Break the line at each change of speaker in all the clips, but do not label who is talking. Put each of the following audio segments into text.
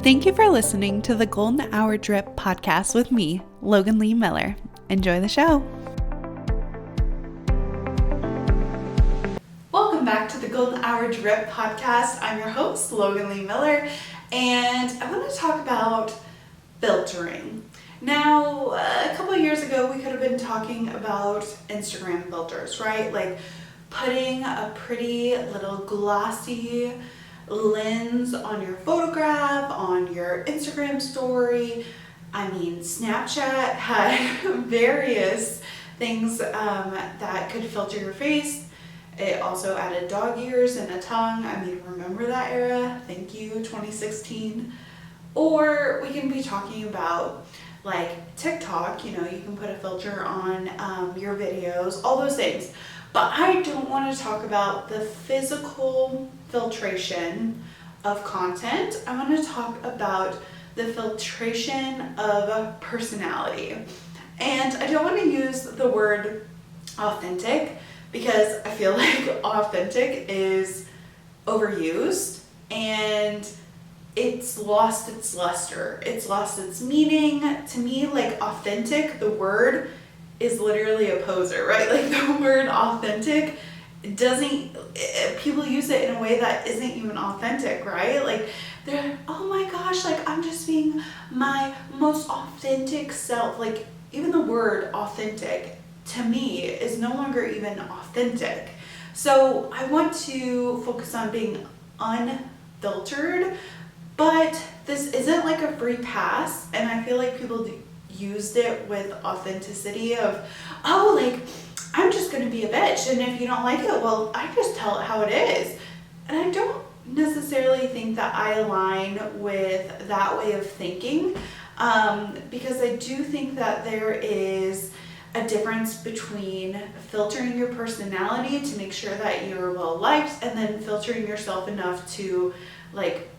Thank you for listening to the Golden Hour Drip podcast with me, Logan Lee Miller. Enjoy the show. Welcome back to the Golden Hour Drip podcast. I'm your host, Logan Lee Miller, and I want to talk about filtering. Now, a couple of years ago, we could have been talking about Instagram filters, right? Like putting a pretty little glossy lens on your photograph, on your Instagram story. I mean, Snapchat had various things that could filter your face. It also added dog ears and a tongue. I mean, remember that era? Thank you, 2016. Or we can be talking about like TikTok, you can put a filter on your videos, all those things. But I don't want to talk about the physical filtration of content. I want to talk about the filtration of personality. And I don't want to use the word authentic because I feel like authentic is overused and it's lost its luster. It's lost its meaning. To me, like authentic, the word is literally a poser, right? Like the word authentic people use it in a way that isn't even authentic, right? Like they're, oh my gosh, like I'm just being my most authentic self. Like even the word authentic to me is no longer even authentic. So I want to focus on being unfiltered, but this isn't like a free pass, and I feel like people used it with authenticity of, oh, like I'm just gonna be a bitch, and if you don't like it, well, I just tell it how it is. And I don't necessarily think that I align with that way of thinking, because I do think that there is a difference between filtering your personality to make sure that you're well liked, and then filtering yourself enough to like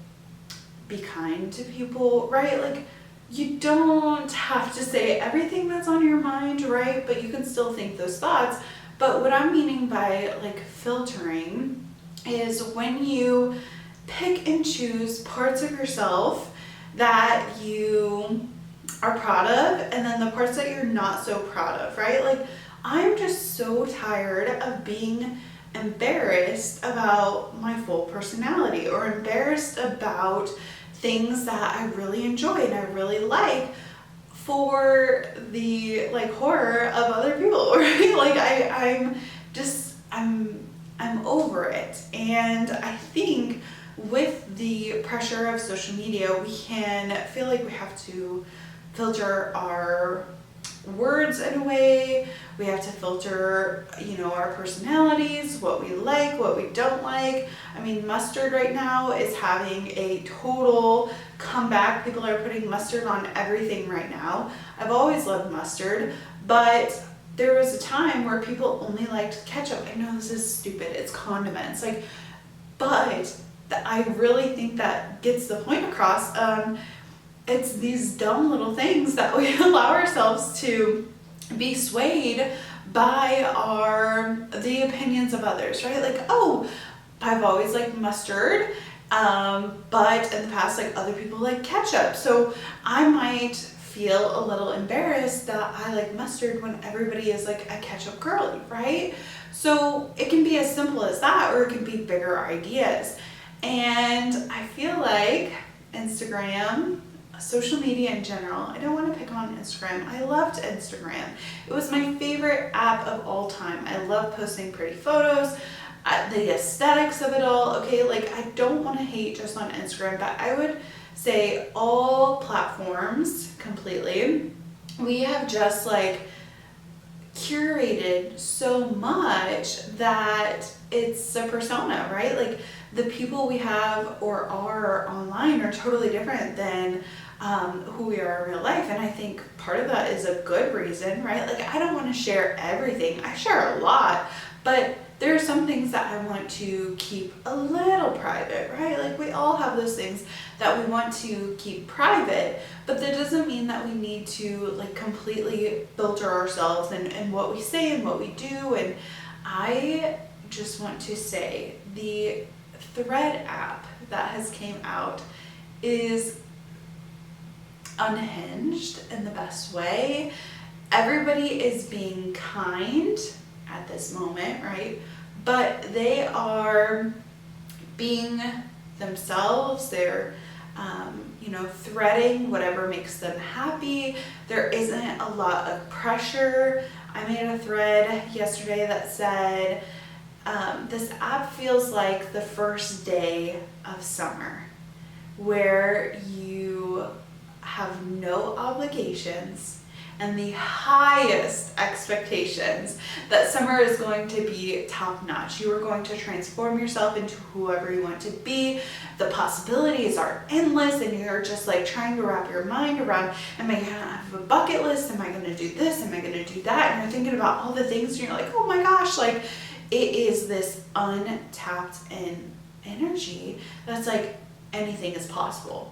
be kind to people, right? Like you don't have to say everything that's on your mind, right? But you can still think those thoughts. But what I'm meaning by like filtering is when you pick and choose parts of yourself that you are proud of, and then the parts that you're not so proud of, right? Like I'm just so tired of being embarrassed about my full personality, or embarrassed about things that I really enjoy and I really like for the like horror of other people, right? Like I'm over it. And I think with the pressure of social media, we can feel like we have to filter our words in a way. We have to filter, our personalities, what we like, what we don't like. I mean, mustard right now is having a total comeback. People are putting mustard on everything right now. I've always loved mustard, but there was a time where people only liked ketchup. I know this is stupid. It's condiments. But I really think that gets the point across. It's these dumb little things that we allow ourselves to be swayed by the opinions of others, right? Like, oh, I've always liked mustard, but in the past, like other people like ketchup. So I might feel a little embarrassed that I like mustard when everybody is like a ketchup girly, right? So it can be as simple as that, or it can be bigger ideas. And I feel like Instagram, social media in general, I don't want to pick on Instagram. I loved Instagram. It was my favorite app of all time. I love posting pretty photos, the aesthetics of it all. Okay, like I don't want to hate just on Instagram, but I would say all platforms completely. We have just like curated so much that it's a persona, right? Like the people we have or are online are totally different than who we are in real life. And I think part of that is a good reason, right? Like I don't want to share everything. I share a lot, but there are some things that I want to keep a little private, right? Like we all have those things that we want to keep private, but that doesn't mean that we need to like completely filter ourselves and what we say and what we do. And I just want to say the Thread app that has came out is unhinged in the best way. Everybody is being kind at this moment, right? But they are being themselves. They're, threading whatever makes them happy. There isn't a lot of pressure. I made a thread yesterday that said, this app feels like the first day of summer, where you have no obligations and the highest expectations that summer is going to be top notch. You are going to transform yourself into whoever you want to be. The possibilities are endless, and you're just like trying to wrap your mind around, am I gonna have a bucket list? Am I gonna do this? Am I gonna do that? And you're thinking about all the things, and you're like, oh my gosh, like it is this untapped energy that's like anything is possible.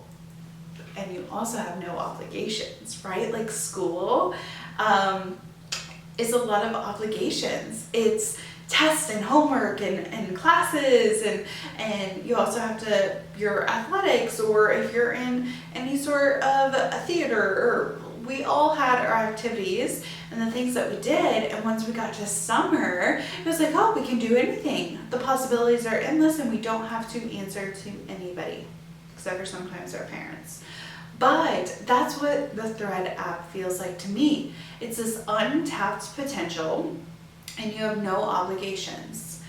And you also have no obligations, right? Like school is a lot of obligations. It's tests and homework and classes, and you also have to, your athletics, or if you're in any sort of a theater, or we all had our activities and the things that we did. And once we got to summer, it was like, oh, we can do anything. The possibilities are endless, and we don't have to answer to anybody, except for sometimes our parents. But that's what the Thread app feels like to me. It's this untapped potential, and you have no obligations.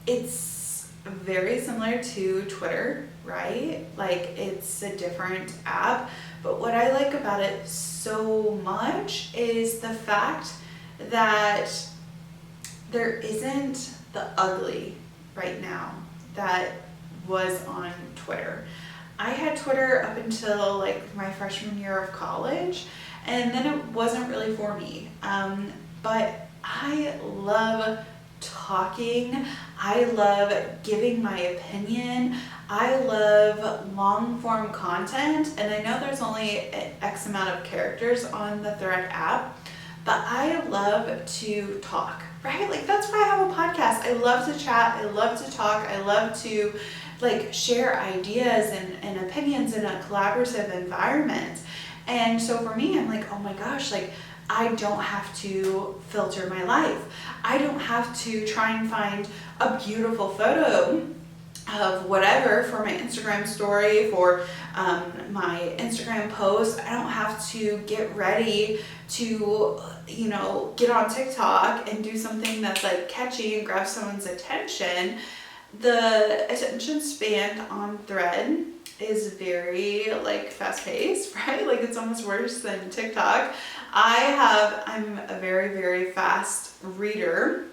It's very similar to Twitter, right? Like it's a different app, but what I like about it so much is the fact that there isn't the ugly right now that was on Twitter. I had Twitter up until like my freshman year of college, and then it wasn't really for me. But I love talking. I love giving my opinion. I love long form content, and I know there's only an X amount of characters on the Thread app, but I love to talk, right? Like that's why I have a podcast. I love to chat. I love to talk. I love to like share ideas and opinions in a collaborative environment. And so for me, I'm like, oh my gosh, like I don't have to filter my life. I don't have to try and find a beautiful photo of whatever for my Instagram story, for my Instagram post. I don't have to get ready to, get on TikTok and do something that's like catchy and grab someone's attention. The attention span on Thread is very like fast paced, right? Like it's almost worse than TikTok. I'm a very, very fast reader.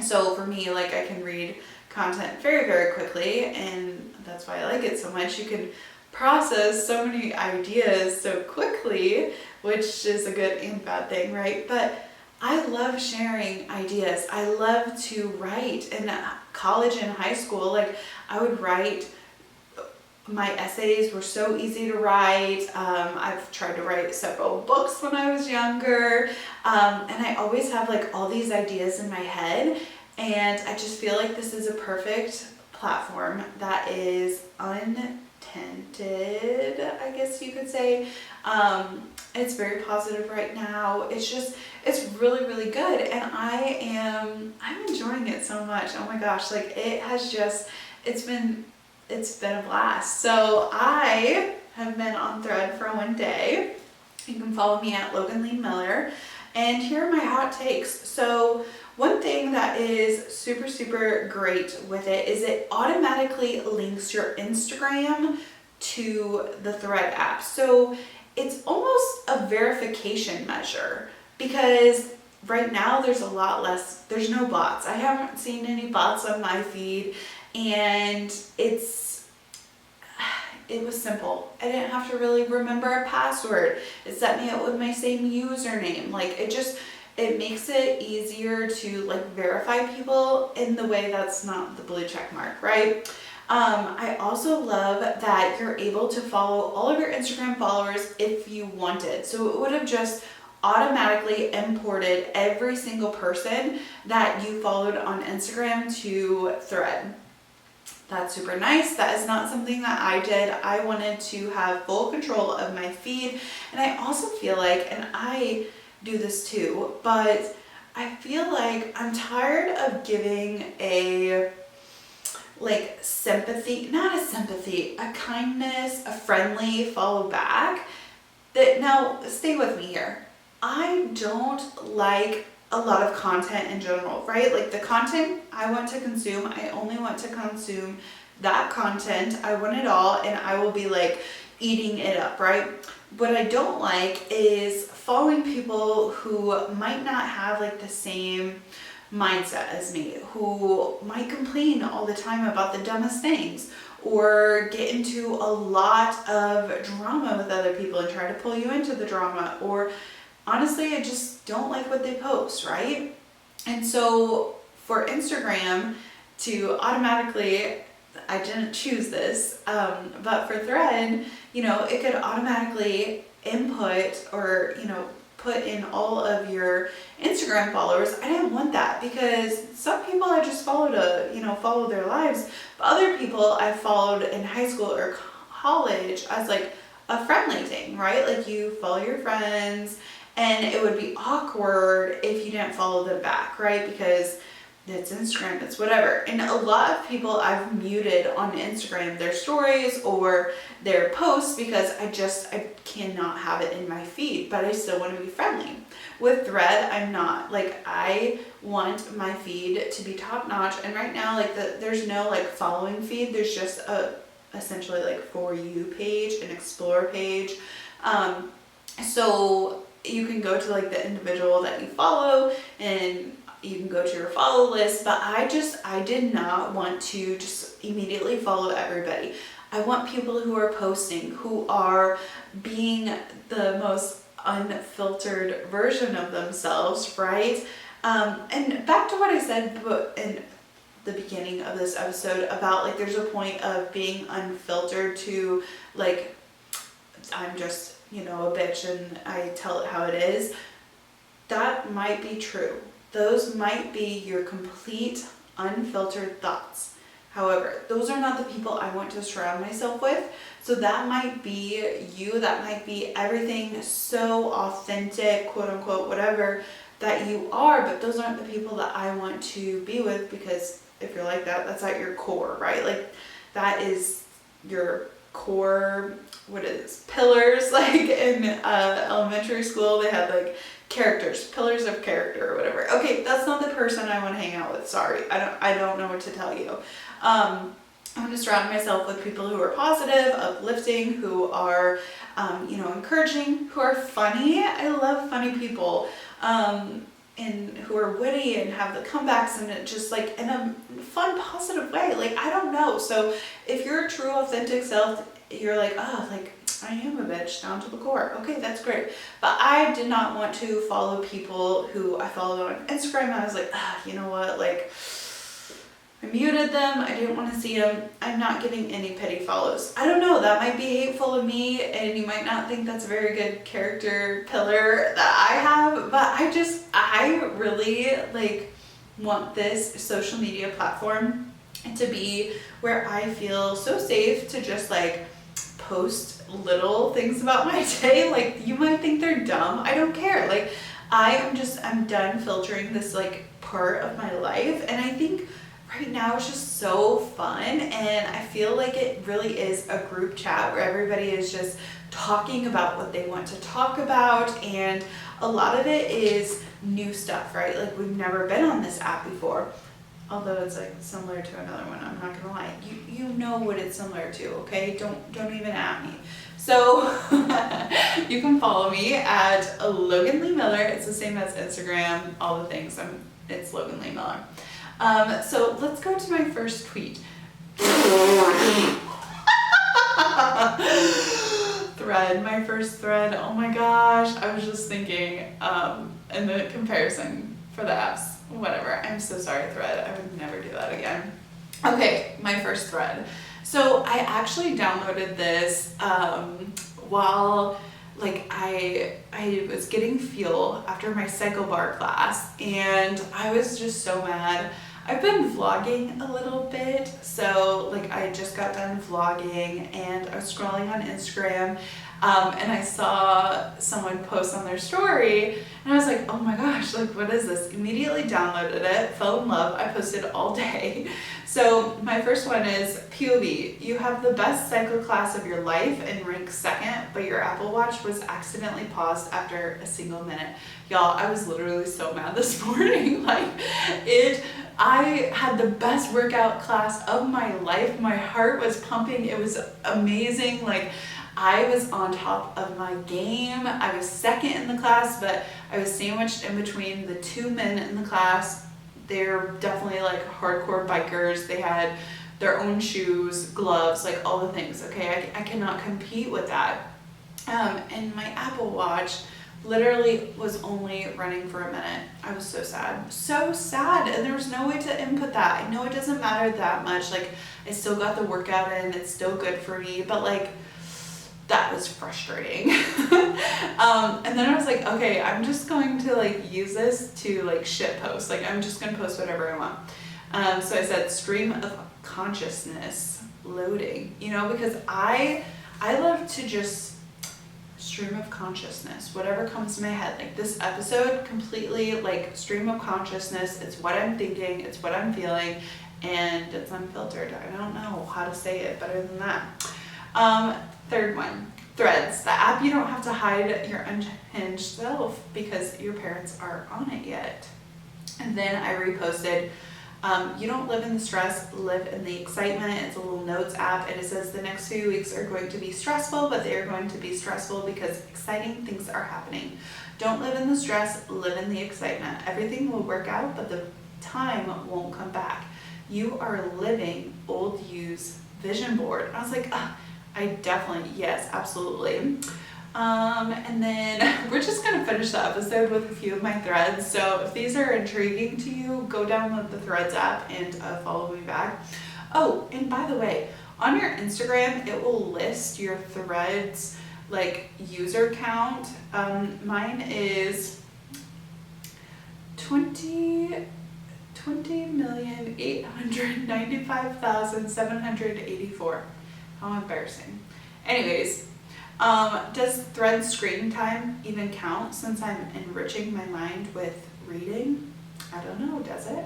So for me, like I can read content very, very quickly, and that's why I like it so much. You can process so many ideas so quickly, which is a good and bad thing, right? But I love sharing ideas. I love to write. In college and high school, like I would write, my essays were so easy to write. I've tried to write several books when I was younger. And I always have like all these ideas in my head. And I just feel like this is a perfect platform that is untainted, I guess you could say. It's very positive right now. It's really, really good. And I'm enjoying it so much. Oh my gosh, like it's been a blast. So I have been on Thread for one day. You can follow me at Logan Lee Miller. And here are my hot takes. So one thing that is super, super great with it is it automatically links your Instagram to the Thread app. So it's almost a verification measure, because right now there's no bots. I haven't seen any bots on my feed, and it was simple. I didn't have to really remember a password. It set me up with my same username. Like it makes it easier to like verify people in the way that's not the blue check mark, right? I also love that you're able to follow all of your Instagram followers if you wanted. So it would have just automatically imported every single person that you followed on Instagram to Thread. That's super nice. That is not something that I did. I wanted to have full control of my feed. And I also feel like, and I do this too, but I feel like I'm tired of giving a like sympathy, not a sympathy, a kindness, a friendly follow back. That now stay with me here. I don't like a lot of content in general, right? Like the content I want to consume, I only want to consume that content. I want it all, and I will be like eating it up, right? What I don't like is following people who might not have like the same mindset as me, who might complain all the time about the dumbest things, or get into a lot of drama with other people and try to pull you into the drama, or honestly, I just don't like what they post, right? And so for Instagram to automatically, I didn't choose this, but for Thread, you know, it could automatically input or, you know, put in all of your Instagram followers. I didn't want that because some people I just follow to, you know, follow their lives, but other people I followed in high school or college as like a friendly thing, right? Like you follow your friends, and it would be awkward if you didn't follow them back, right? Because it's Instagram, it's whatever. And a lot of people I've muted on Instagram, their stories or their posts, because I cannot have it in my feed, but I still want to be friendly. With Thread, I'm not. Like, I want my feed to be top notch. And right now, like there's no like following feed. There's just essentially like For You page, an explore page. So you can go to like the individual that you follow, and you can go to your follow list, but I did not want to just immediately follow everybody. I want people who are posting, who are being the most unfiltered version of themselves, right? And back to what I said in the beginning of this episode about like there's a point of being unfiltered to like, I'm just, you know, a bitch and I tell it how it is. That might be true. Those might be your complete unfiltered thoughts. However, those are not the people I want to surround myself with. So that might be you, that might be everything so authentic, quote unquote, whatever that you are, but those aren't the people that I want to be with, because if you're like that, that's at your core, right? Like that is your core, what is pillars, like in elementary school they had like characters, pillars of character or whatever. Okay, that's not the person I want to hang out with. Sorry, I don't know what to tell you. I want to surround myself with people who are positive, uplifting, who are you know, encouraging, who are funny. I love funny people, and who are witty and have the comebacks, and it just like in a fun, positive way. Like, I don't know. So if you're a true authentic self, you're like, oh, like I am a bitch down to the core. Okay, that's great. But I did not want to follow people who I followed on Instagram. I was like, you know what? Like, I muted them. I didn't want to see them. I'm not getting any petty follows. I don't know. That might be hateful of me, and you might not think that's a very good character pillar that I have. But I really like want this social media platform to be where I feel so safe to just like post little things about my day. Like, you might think they're dumb. I don't care. Like, I'm done filtering this like part of my life. And I think right now it's just so fun. And I feel like it really is a group chat where everybody is just talking about what they want to talk about. And a lot of it is new stuff, right? Like, we've never been on this app before. Although it's like similar to another one, I'm not gonna lie. You know what it's similar to, okay? Don't even at me. So you can follow me at Logan Lee Miller. It's the same as Instagram, all the things. It's Logan Lee Miller. So let's go to my first tweet. Thread, my first thread. Oh my gosh, I was just thinking, in the comparison for the apps. Whatever, I'm so sorry, Thread. I would never do that again. Okay, my first thread. So I actually downloaded this while like I was getting fuel after my cycle bar class, and I was just so mad. I've been vlogging a little bit, so like I just got done vlogging and I was scrolling on Instagram, and I saw someone post on their story and I was like, oh my gosh, like what is this? Immediately downloaded it, fell in love. I posted all day. So my first one is POV. You have the best cycle class of your life and rank second, but your Apple Watch was accidentally paused after a single minute. Y'all, I was literally so mad this morning. I had the best workout class of my life. My heart was pumping. It was amazing. Like, I was on top of my game. I was second in the class, but I was sandwiched in between the two men in the class. They're definitely like hardcore bikers. They had their own shoes, gloves, like all the things. Okay, I cannot compete with that. And my Apple Watch literally was only running for a minute. I was so sad, and there was no way to input that. I know it doesn't matter that much. Like, I still got the workout in, it's still good for me, but like, that was frustrating. And then I was like, okay, I'm just going to like use this to like shit post. Like, I'm just gonna post whatever I want. So I said stream of consciousness loading, you know, because I love to just stream of consciousness, whatever comes to my head. Like this episode, completely like stream of consciousness. It's what I'm thinking, it's what I'm feeling, and it's unfiltered. I don't know how to say it better than that. Third one, Threads, the app you don't have to hide your unhinged self because your parents are on it yet. And then I reposted, you don't live in the stress, live in the excitement. It's a little notes app, and it says the next few weeks are going to be stressful, but they are going to be stressful because exciting things are happening. Don't live in the stress, live in the excitement. Everything will work out, but the time won't come back. You are living old you's vision board. And I was like, I definitely, yes, absolutely. And then we're just gonna finish the episode with a few of my threads. So if these are intriguing to you, go download the Threads app and follow me back. Oh, and by the way, on your Instagram, it will list your Threads like user count. Mine is 20,895,784. How embarrassing. Anyways, does Threads screen time even count since I'm enriching my mind with reading? I don't know, does it?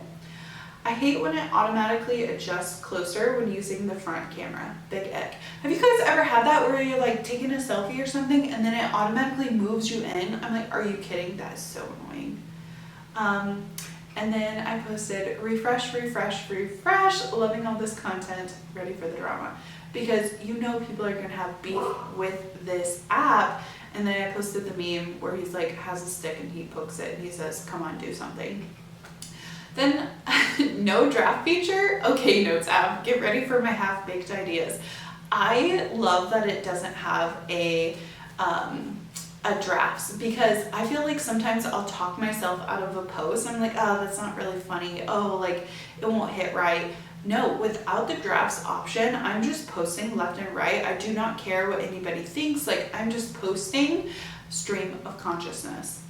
I hate when it automatically adjusts closer when using the front camera. Big ick. Have you guys ever had that where you're like taking a selfie or something and then it automatically moves you in? I'm like, are you kidding? That is so annoying. And then I posted refresh, loving all this content, ready for the drama. Because you know people are gonna have beef with this app. And then I posted the meme where he's like has a stick and he pokes it and he says, come on, do something. Then no draft feature. Okay, notes app, get ready for my half-baked ideas. I love that it doesn't have a drafts, because I feel like sometimes I'll talk myself out of a post. I'm like, oh, that's not really funny. Oh, like it won't hit right. No, without the drafts option, I'm just posting left and right. I do not care what anybody thinks. Like, I'm just posting stream of consciousness.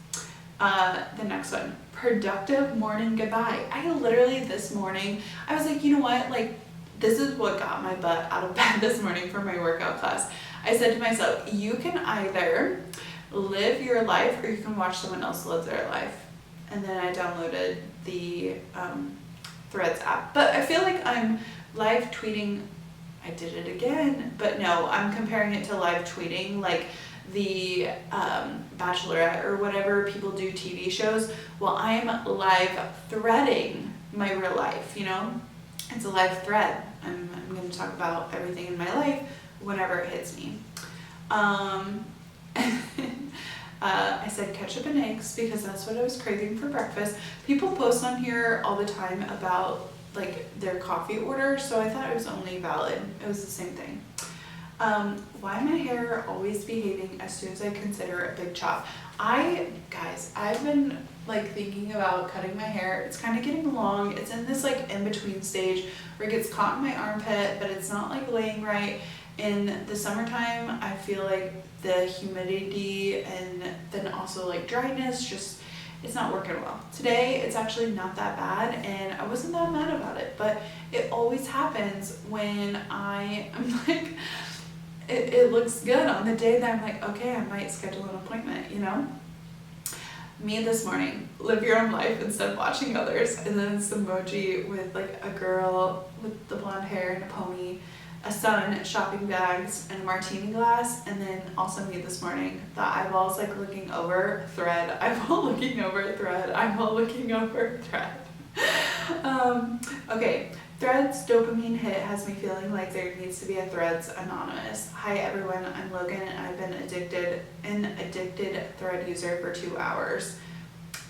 The next one, productive morning goodbye. I literally this morning, I was like, you know what? Like, this is what got my butt out of bed this morning for my workout class. I said to myself, you can either live your life or you can watch someone else live their life. And then I downloaded the Threads app. But I feel like I'm live tweeting. I did it again, but no, I'm comparing it to live tweeting, like the Bachelorette or whatever people do TV shows. Well, I'm live threading my real life, you know? It's a live thread. I'm going to talk about everything in my life whenever it hits me. I said ketchup and eggs because that's what I was craving for breakfast. People post on here all the time about like their coffee order, so I thought it was only valid. It was the same thing. Why my hair always behaving as soon as I consider a big chop. Guys, I've been like thinking about cutting my hair. It's kind of getting long. It's in this like in-between stage where it gets caught in my armpit, but it's not like laying right. In the summertime, I feel like the humidity and then also like dryness just it's not working well. Today, it's actually not that bad, and I wasn't that mad about it, but it always happens when I'm like, it looks good on the day that I'm like, okay, I might schedule an appointment, you know? Me this morning, live your own life instead of watching others, and then it's emoji with like a girl with the blonde hair and a pony, a son, shopping bags, and a martini glass, and then also me this morning, the eyeballs like looking over thread, eyeball looking over thread, eyeball looking over thread. Okay, Threads dopamine hit has me feeling like there needs to be a Threads anonymous. Hi everyone, I'm Logan and I've been an addicted Thread user for 2 hours.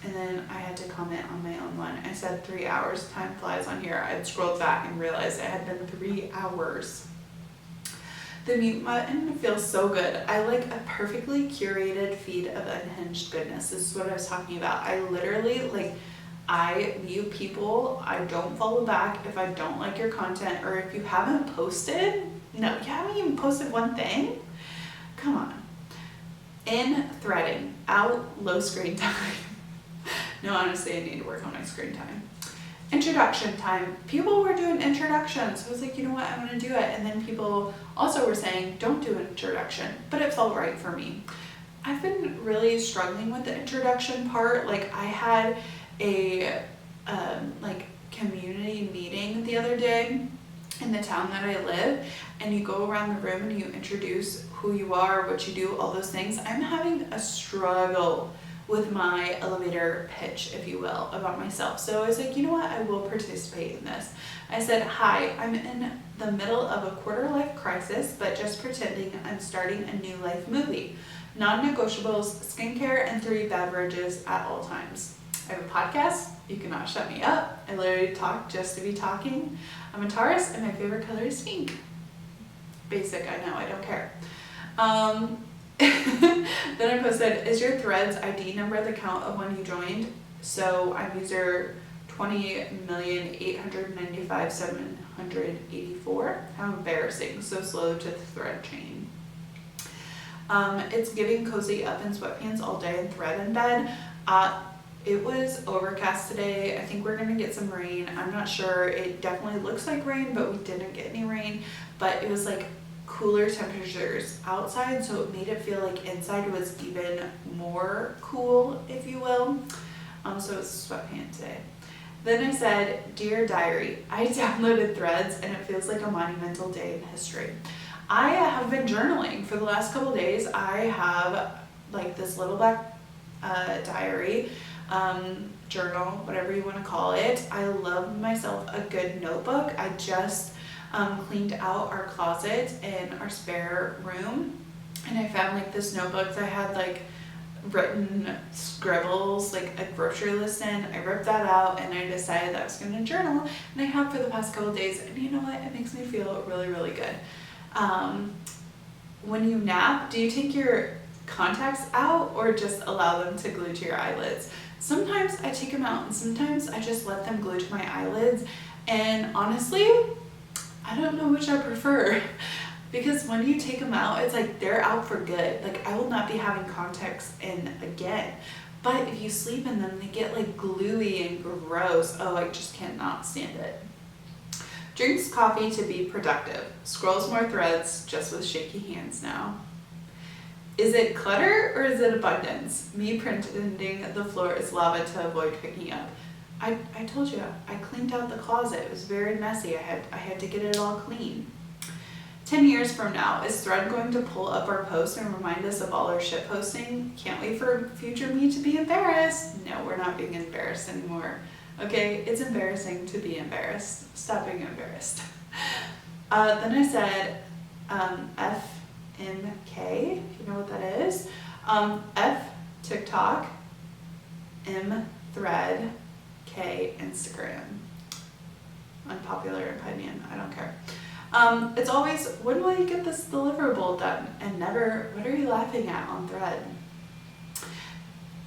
And then I had to comment on my own one. I said 3 hours, time flies on here. I scrolled back and realized it had been 3 hours. The mute button feels so good. I like a perfectly curated feed of unhinged goodness. This is what I was talking about. I literally I mute people. I don't follow back if I don't like your content, or if you haven't posted. No, you haven't even posted one thing? Come on. In threading, out low screen time. No, honestly, I need to work on my screen time. Introduction time. People were doing introductions. So I was like, you know what, I'm gonna do it. And then people also were saying, don't do an introduction, but it felt right for me. I've been really struggling with the introduction part. Like I had a community meeting the other day in the town that I live, and you go around the room and you introduce who you are, what you do, all those things. I'm having a struggle with my elevator pitch, if you will, about myself. So I was like, you know what, I will participate in this. I said, hi, I'm in the middle of a quarter-life crisis, but just pretending I'm starting a new life movie. Non-negotiables, skincare, and 3 beverages at all times. I have a podcast. You cannot shut me up. I literally talk just to be talking. I'm a Taurus, and my favorite color is pink. Basic, I know, I don't care. Then I posted, is your Threads ID number the count of when you joined? So I'm user 20,895,784. How embarrassing, so slow to the thread chain. It's giving cozy up in sweatpants all day and thread in bed. It was overcast today. I think we're gonna get some rain. I'm not sure. It definitely looks like rain, but we didn't get any rain. But it was like cooler temperatures outside, so it made it feel like inside was even more cool, if you will. So it's sweatpants today. Then I said, dear diary, I downloaded Threads and it feels like a monumental day in history. I have been journaling for the last couple days. I have like this little black diary, journal, whatever you want to call it. I love myself a good notebook. I just cleaned out our closet in our spare room, and I found like this notebook that had like written scribbles, like a grocery list in. I ripped that out and I decided that I was going to journal, and I have for the past couple of days, and you know what, it makes me feel really, really good. When you nap, do you take your contacts out or just allow them to glue to your eyelids? Sometimes I take them out and sometimes I just let them glue to my eyelids, and honestly, I don't know which I prefer. Because when you take them out, it's like they're out for good. Like I will not be having contacts in again. But if you sleep in them, they get like gluey and gross. Oh, I just cannot stand it. Drinks coffee to be productive. Scrolls more Threads just with shaky hands now. Is it clutter or is it abundance? Me pretending the floor is lava to avoid picking up. I told you, I cleaned out the closet. It was very messy. I had to get it all clean. 10 years from now, is Thread going to pull up our posts and remind us of all our shit posting? Can't wait for future me to be embarrassed. No, we're not being embarrassed anymore. Okay, it's embarrassing to be embarrassed. Stop being embarrassed. Then I said FMK, if you know what that is. F, TikTok, M, Thread, K, Instagram. Unpopular opinion, I don't care. It's always, when will you get this deliverable done? And never, what are you laughing at on Thread?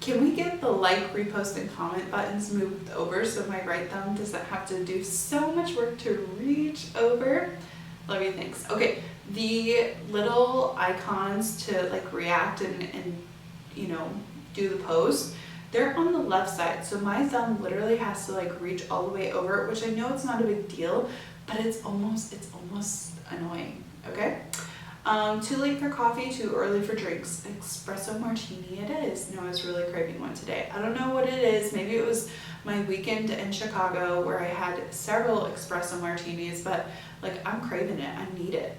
Can we get the like, repost, and comment buttons moved over so my right thumb doesn't have to do so much work to reach over? Love you, thanks. Okay, the little icons to like react and you know, do the post, they're on the left side. So my thumb literally has to like reach all the way over, which I know it's not a big deal, but it's almost annoying, okay? Too late for coffee, too early for drinks. Espresso martini it is. No, I was really craving one today. I don't know what it is. Maybe it was my weekend in Chicago where I had several espresso martinis, but like I'm craving it. I need it.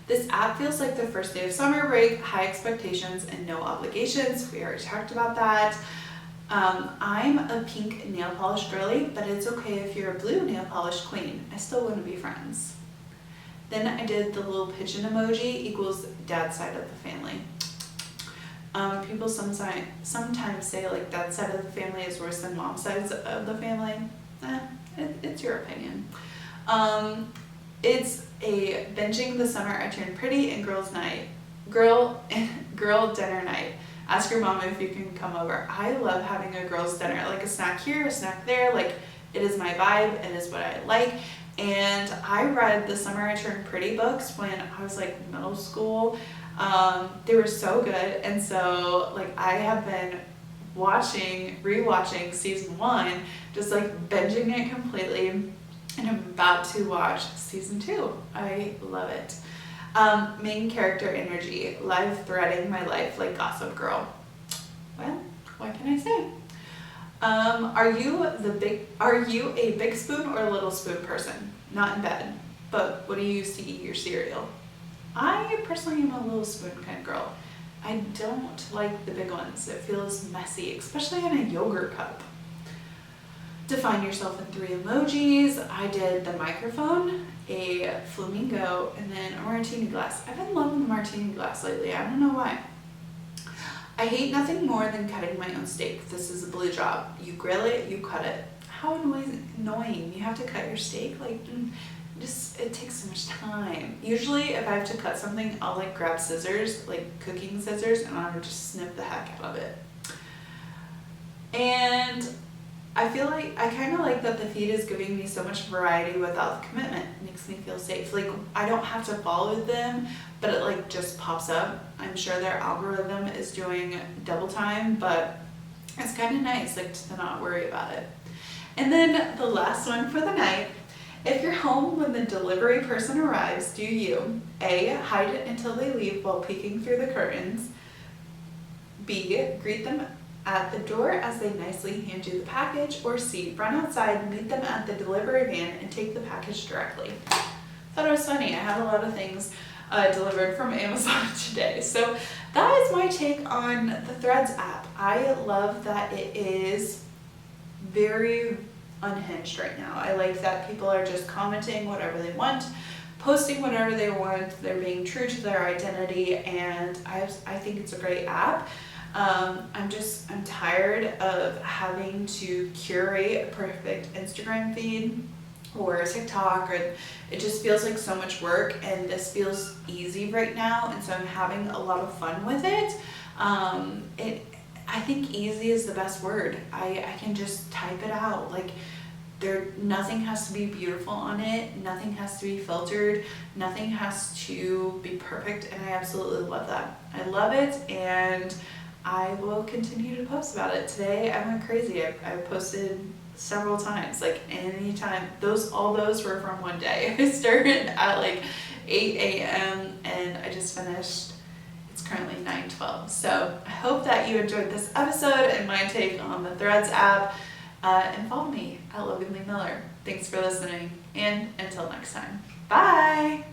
This app feels like the first day of summer break, high expectations and no obligations. We already talked about that. I'm a pink nail polish girly, but it's okay if you're a blue nail polish queen. I still want to be friends. Then I did the little pigeon emoji equals dad's side of the family. People sometimes say like dad's side of the family is worse than mom's side of the family. It's your opinion. It's a binging the summer I turned pretty and girl dinner night. Ask your mom if you can come over. I love having a girls dinner, like a snack here, a snack there. Like it is my vibe. It is what I like. And I read the Summer I Turned Pretty books when I was like middle school. They were so good. And so like I have been rewatching season 1, just like binging it completely. And I'm about to watch season 2. I love it. Main character energy, live threading my life like Gossip Girl. Well, what can I say? Are you a big spoon or a little spoon person? Not in bed, but what do you use to eat your cereal? I personally am a little spoon kind of girl. I don't like the big ones. It feels messy, especially in a yogurt cup. Define yourself in 3 emojis. I did the microphone, a flamingo, and then a martini glass. I've been loving the martini glass lately. I don't know why. I hate nothing more than cutting my own steak. This is a blue job. You grill it, you cut it. How annoying. You have to cut your steak? Like, it takes so much time. Usually if I have to cut something, I'll like grab scissors, like cooking scissors, and I'll just snip the heck out of it. And I feel like I kind of like that the feed is giving me so much variety without the commitment. It makes me feel safe. Like I don't have to follow them, but it like just pops up. I'm sure their algorithm is doing double time, but it's kind of nice like to not worry about it. And then the last one for the night. If you're home when the delivery person arrives, do you A, hide it until they leave while peeking through the curtains, B, greet them at the door as they nicely hand you the package, or C, run outside, meet them at the delivery van and take the package directly? Thought it was funny. I had a lot of things delivered from Amazon today. So that is my take on the Threads app. I love that it is very unhinged right now. I like that people are just commenting whatever they want, posting whatever they want. They're being true to their identity, and I think it's a great app. I'm tired of having to curate a perfect Instagram feed or TikTok, or it just feels like so much work, and this feels easy right now, and so I'm having a lot of fun with it. I think easy is the best word. I can just type it out. Like nothing has to be beautiful on it, nothing has to be filtered, nothing has to be perfect, and I absolutely love that. I love it, and I will continue to post about it. Today I went crazy. I posted several times, like anytime. All those were from one day. I started at like 8 a.m. and I just finished. It's currently 9:12. So I hope that you enjoyed this episode and my take on the Threads app. And follow me at Logan Lee Miller. Thanks for listening, and until next time. Bye!